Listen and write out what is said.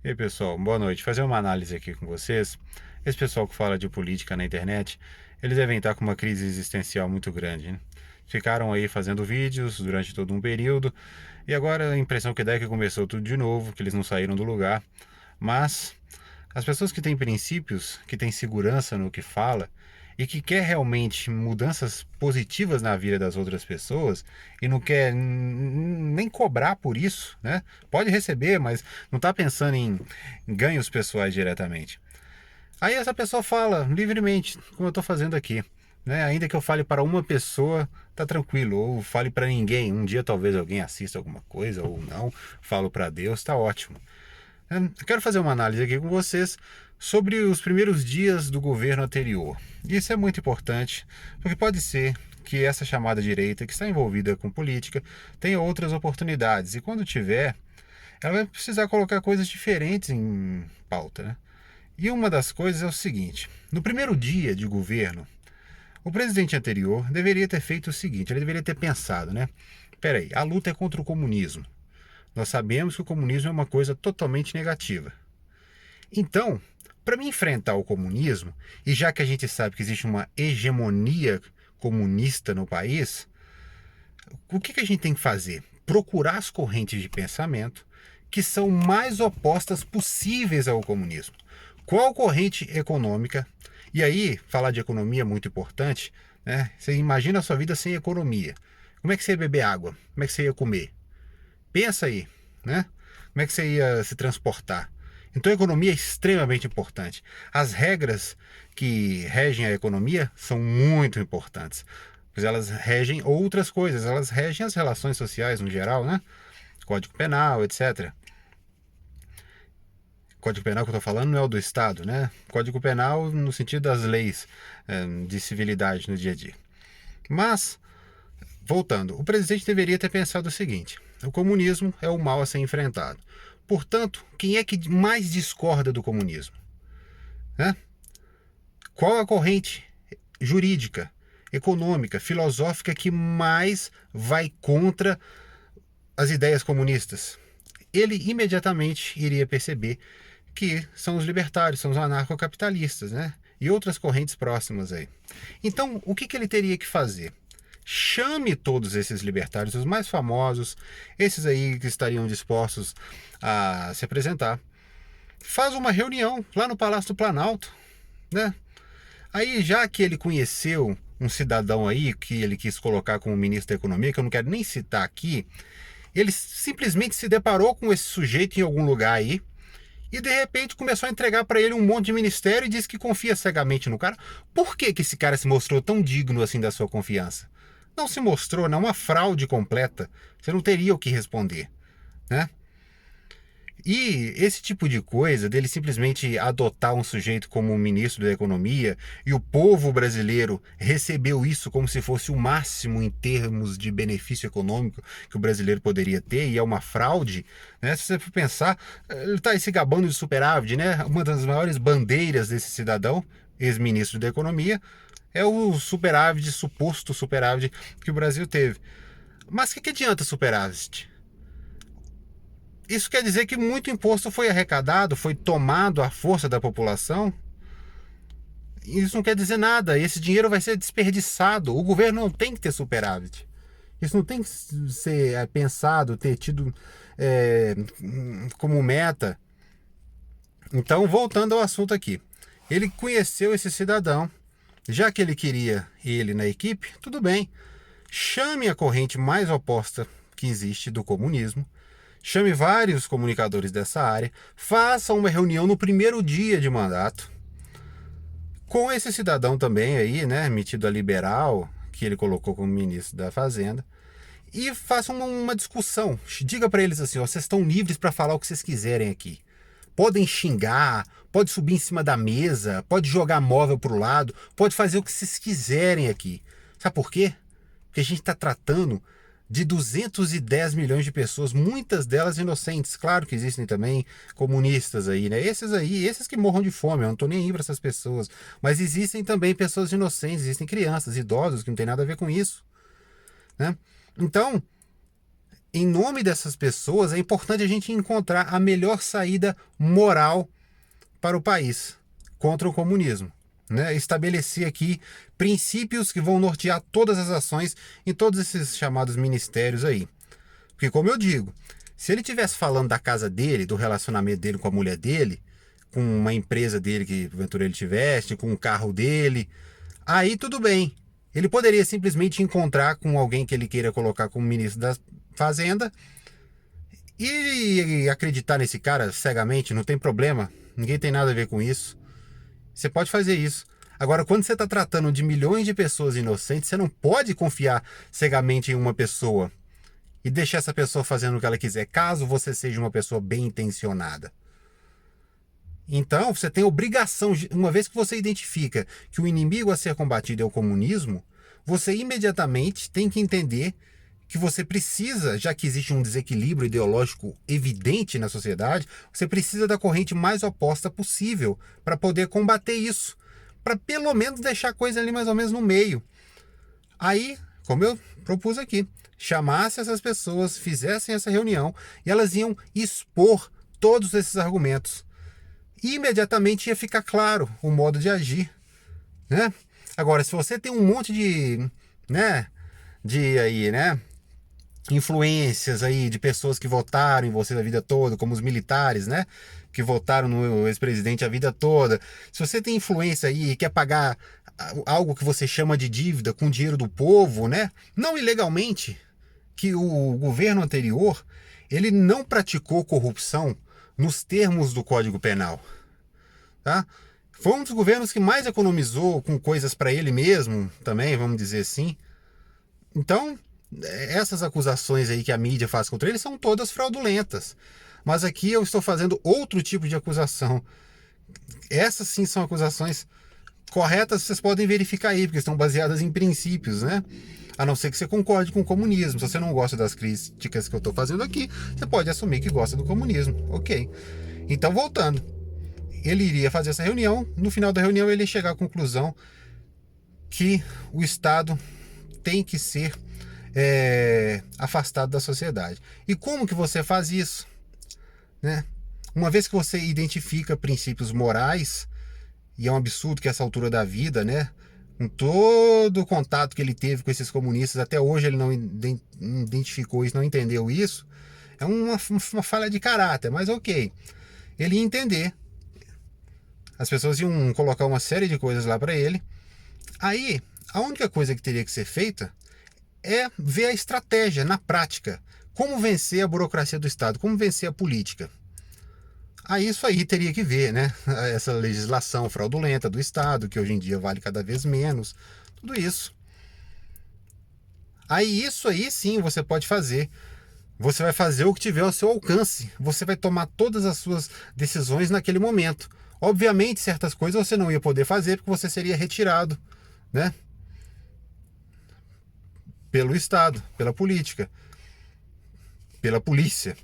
E aí, pessoal, boa noite. Fazer uma análise aqui com vocês. Esse pessoal que fala de política na internet, eles devem estar com uma crise existencial muito grande, né? Ficaram aí fazendo vídeos durante todo um período e agora a impressão que dá é que começou tudo de novo, que eles não saíram do lugar. Mas as pessoas que têm princípios, que têm segurança no que fala e que quer realmente mudanças positivas na vida das outras pessoas e não quer nem cobrar por isso, né? Pode receber, mas não está pensando em ganhos pessoais diretamente. Aí essa pessoa fala livremente, como eu estou fazendo aqui, né? Ainda que eu fale para uma pessoa, tá tranquilo, ou fale para ninguém. Um dia talvez alguém assista alguma coisa ou não, falo para Deus, tá ótimo. Eu quero fazer uma análise aqui com vocês sobre os primeiros dias do governo anterior. Isso é muito importante, porque pode ser que essa chamada direita, que está envolvida com política, tenha outras oportunidades. E quando tiver, ela vai precisar colocar coisas diferentes em pauta, né? E uma das coisas é o seguinte: no primeiro dia de governo, o presidente anterior deveria ter feito o seguinte, ele deveria ter pensado, né? Peraí, a luta é contra o comunismo. Nós sabemos que o comunismo é uma coisa totalmente negativa. Então, para me enfrentar o comunismo, e já que a gente sabe que existe uma hegemonia comunista no país, o que a gente tem que fazer? Procurar as correntes de pensamento que são mais opostas possíveis ao comunismo. Qual corrente econômica? E aí, falar de economia é muito importante, né? Você imagina a sua vida sem economia. Como é que você ia beber água? Como é que você ia comer? Pensa aí, né? Como é que você ia se transportar? Então a economia é extremamente importante. As regras que regem a economia são muito importantes, pois elas regem outras coisas, elas regem as relações sociais no geral, né? Código Penal, etc. Código Penal que eu estou falando não é o do Estado, né? Código Penal no sentido das leis de civilidade no dia a dia. Mas, voltando, o presidente deveria ter pensado o seguinte: o comunismo é o mal a ser enfrentado. Portanto, quem é que mais discorda do comunismo? Né? Qual a corrente jurídica, econômica, filosófica que mais vai contra as ideias comunistas? Ele imediatamente iria perceber que são os libertários, são os anarcocapitalistas, né? E outras correntes próximas aí. Então, o que ele teria que fazer? Chame todos esses libertários, os mais famosos, esses aí que estariam dispostos a se apresentar. Faz uma reunião lá no Palácio do Planalto, né? Aí, já que ele conheceu um cidadão aí que ele quis colocar como ministro da Economia, que eu não quero nem citar aqui, ele simplesmente se deparou com esse sujeito em algum lugar aí e de repente começou a entregar para ele um monte de ministério e disse que confia cegamente no cara. Por que esse cara se mostrou tão digno assim da sua confiança? Não se mostrou, não, uma fraude completa. Você não teria o que responder, né? E esse tipo de coisa, dele simplesmente adotar um sujeito como ministro da Economia e o povo brasileiro recebeu isso como se fosse o máximo em termos de benefício econômico que o brasileiro poderia ter, e é uma fraude, né? Se você for pensar, ele está se gabando de superávit, né? Uma das maiores bandeiras desse cidadão, ex-ministro da Economia, é o superávit, suposto superávit que o Brasil teve. Mas o que adianta superávit? Isso quer dizer que muito imposto foi arrecadado, foi tomado à força da população? Isso não quer dizer nada. Esse dinheiro vai ser desperdiçado. O governo não tem que ter superávit. Isso não tem que ser pensado, ter tido como meta. Então, voltando ao assunto aqui. Ele conheceu esse cidadão. Já que ele queria ele na equipe, tudo bem. Chame a corrente mais oposta que existe do comunismo. Chame vários comunicadores dessa área, faça uma reunião no primeiro dia de mandato, com esse cidadão também aí, né, metido a liberal, que ele colocou como ministro da Fazenda, e faça uma discussão. Diga para eles assim: ó, vocês estão livres para falar o que vocês quiserem aqui. Podem xingar, pode subir em cima da mesa, pode jogar móvel pro lado, pode fazer o que vocês quiserem aqui. Sabe por quê? Porque a gente está tratando de 210 milhões de pessoas, muitas delas inocentes. Claro que existem também comunistas aí, né? Esses que morram de fome, eu não tô nem aí para essas pessoas. Mas existem também pessoas inocentes, existem crianças, idosos, que não tem nada a ver com isso, né? Então, em nome dessas pessoas, é importante a gente encontrar a melhor saída moral para o país contra o comunismo. Né? Estabelecer aqui princípios que vão nortear todas as ações em todos esses chamados ministérios aí. Porque, como eu digo, se ele estivesse falando da casa dele, do relacionamento dele com a mulher dele, com uma empresa dele que porventura ele tivesse, com um carro dele, aí tudo bem. Ele poderia simplesmente encontrar com alguém que ele queira colocar como ministro da Fazenda e acreditar nesse cara cegamente, não tem problema. Ninguém tem nada a ver com isso. Você pode fazer isso. Agora, quando você está tratando de milhões de pessoas inocentes, você não pode confiar cegamente em uma pessoa e deixar essa pessoa fazendo o que ela quiser, caso você seja uma pessoa bem intencionada. Então, você tem obrigação, uma vez que você identifica que o inimigo a ser combatido é o comunismo, você imediatamente tem que entender que você precisa, já que existe um desequilíbrio ideológico evidente na sociedade, você precisa da corrente mais oposta possível para poder combater isso, para pelo menos deixar a coisa ali mais ou menos no meio. Aí, como eu propus aqui, chamasse essas pessoas, fizessem essa reunião e elas iam expor todos esses argumentos. E imediatamente ia ficar claro o modo de agir, né? Agora, se você tem um monte de, né, influências aí de pessoas que votaram em você a vida toda, como os militares, né, que votaram no ex-presidente a vida toda. Se você tem influência aí e quer pagar algo que você chama de dívida com dinheiro do povo, né, não ilegalmente, que o governo anterior, ele não praticou corrupção nos termos do Código Penal, tá? Foi um dos governos que mais economizou com coisas para ele mesmo, também, vamos dizer assim. Então, essas acusações aí que a mídia faz contra ele são todas fraudulentas. Mas aqui eu estou fazendo outro tipo de acusação. Essas sim são acusações corretas, vocês podem verificar aí, porque estão baseadas em princípios, né? A não ser que você concorde com o comunismo. Se você não gosta das críticas que eu estou fazendo aqui, você pode assumir que gosta do comunismo. Ok. Então, voltando. Ele iria fazer essa reunião. No final da reunião, ele ia chegar à conclusão que o Estado tem que ser afastado da sociedade. E como que você faz isso? Né? Uma vez que você identifica princípios morais, e é um absurdo que essa altura da vida, né, com todo o contato que ele teve com esses comunistas, até hoje ele não identificou isso, não entendeu isso, é uma falha de caráter, mas ok. Ele ia entender. As pessoas iam colocar uma série de coisas lá para ele. Aí, a única coisa que teria que ser feita é ver a estratégia na prática. Como vencer a burocracia do Estado, como vencer a política. Aí isso aí teria que ver, né? Essa legislação fraudulenta do Estado, que hoje em dia vale cada vez menos. Tudo isso. Aí isso aí sim você pode fazer. Você vai fazer o que tiver ao seu alcance. Você vai tomar todas as suas decisões naquele momento. Obviamente, certas coisas você não ia poder fazer porque você seria retirado, né? Pelo Estado, pela política, pela polícia.